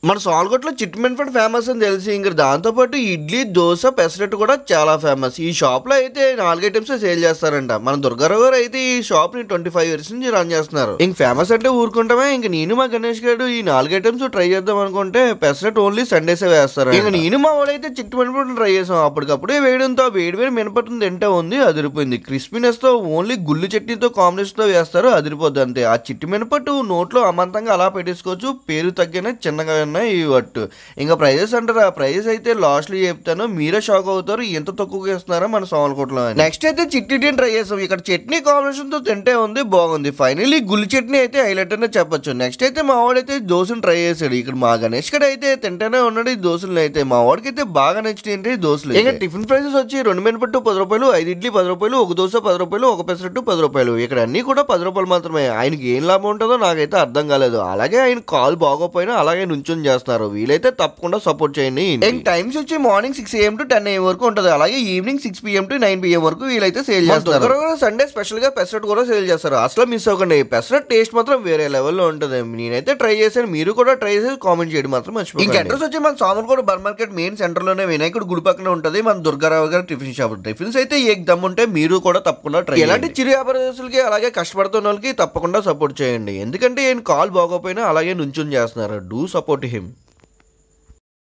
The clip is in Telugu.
మన సాల్గొట్లో చిట్మెన్ఫడ్ ఫేమస్ అని తెలిసి ఇంకా దాంతోపాటు ఇడ్లీ దోశ పెసరట్టు కూడా చాలా ఫేమస్. ఈ షాప్ లో అయితే 4 ఐటమ్స్ సేల్ చేస్తారంట. మన దుర్గారావు గారు అయితే ఈ షాప్ ని 25 years నుంచి రన్ చేస్తున్నారు. ఇంక ఫేమస్ అంటే ఊరుకుంటామే. ఇంక నేను మా గణేష్ గారు ఈ 4 ఐటమ్స్ ట్రై చేద్దాం అనుకుంటే పెసరట్ ఓన్లీ సండేసే వేస్తారు. ఇంక నేను మా వాడైతే చిట్మెన్ఫడ్ ట్రై చేసాం. అప్పటికప్పుడే వేయడంతో వేడి వేడి మినపట్టు తింటే ఉంది, అదిరిపోయింది. క్రిస్పీనెస్ తో ఓన్లీ గుళ్ళు చట్నీతో కాంబినేషన్ తో వేస్తారు, అదిరిపోద్ది అంతే. ఆ చిట్టి మినపట్టు నోట్లో అమంతంగా అలా పెట్టేసుకోవచ్చు. పేరు తగ్గిన చిన్నగా ఈ వట్టు. ఇంకా ప్రైజెస్ అంటారా, ప్రైజెస్ అయితే లాస్ట్ లో చెప్తాను, మీరే షాక్ అవుతారు ఎంత తక్కువగా ఇస్తున్నారో మన సామలకోటలో. నెక్స్ట్ అయితే చిట్టి టీ ట్రై చేస్తాం. ఇక్కడ చట్నీ కాంబినేషన్ తో తింటే ఉంది, బాగుంది. ఫైనల్లీ గుల్లి చట్నీ అయితే హైలైట్ అనే చెప్పొచ్చు. నెక్స్ట్ అయితే మా వాడైతే దోశను ట్రై చేశాడు. ఇక్కడ మా గణేష్ గడ అయితే తింటేనే ఉన్నాడు ఈ దోశలు. అయితే మా వాడికి అయితే బాగా నచ్చినాయి దోశలు. ఇంకా టిఫిన్ ప్రైసెస్ వచ్చి 2 మినపట్టు 10 రూపాయలు, 5 ఇడ్లీ 10 రూపాయలు, 1 దోశ 10 రూపాయలు, 1 పెసరట్టు 10 రూపాయలు. ఇక్కడ అన్ని కూడా 10 రూపాయలు మాత్రమే. ఆయనకి ఏం లాభం ఉంటుందో నాకైతే అర్థం కాలేదు. అలాగే ఆయన కాల్ బాగోపోయినా అలాగే నుంచొని చేస్తున్నారు. వీలైతే తప్పకుండా సపోర్ట్ చేయండి. టైమ్స్ వచ్చి మార్నింగ్ 6 AM to 10 AM వరకు ఉంటుంది. అలాగే ఈవినింగ్ 6 PM to 9 PM వరకు వీలైతే సేల్ చేస్తారు. సండే స్పెషల్ గా పెసరట్ కూడా సేల్ చేస్తారు. అసలు మిస్ అవ్వకండి. పెసరట్ టేస్ట్ మాత్రం వేరే లెవెల్లో ఉంటుంది. నేనైతే ట్రై చేశాను, మీరు కూడా ట్రై చేసి కామెంట్ చేయడం మాత్రం మర్చిపోకండి. ఇంకా అడ్రస్ వచ్చి మన సామర్లకోట బర్ మార్కెట్ మెయిన్ సెంటర్ లోనే వినాయకుడు గుడి పక్కన ఉంటుంది మన దుర్గారావు గారి టిఫిన్ షాప్. టిఫిన్స్ అయితే ఏ దమ్ ఉంటే మీరు కూడా తప్పకుండా ట్రై. ఎలాంటి చిరు వ్యాపారస్తులకి అలాగే కష్టపడుతున్న వాళ్ళకి తప్పకుండా సపోర్ట్ చేయండి. ఎందుకంటే ఆయన కాల్ బాగోపోయినా అలాగే నుంచుని చేస్తున్నారు. Do support him.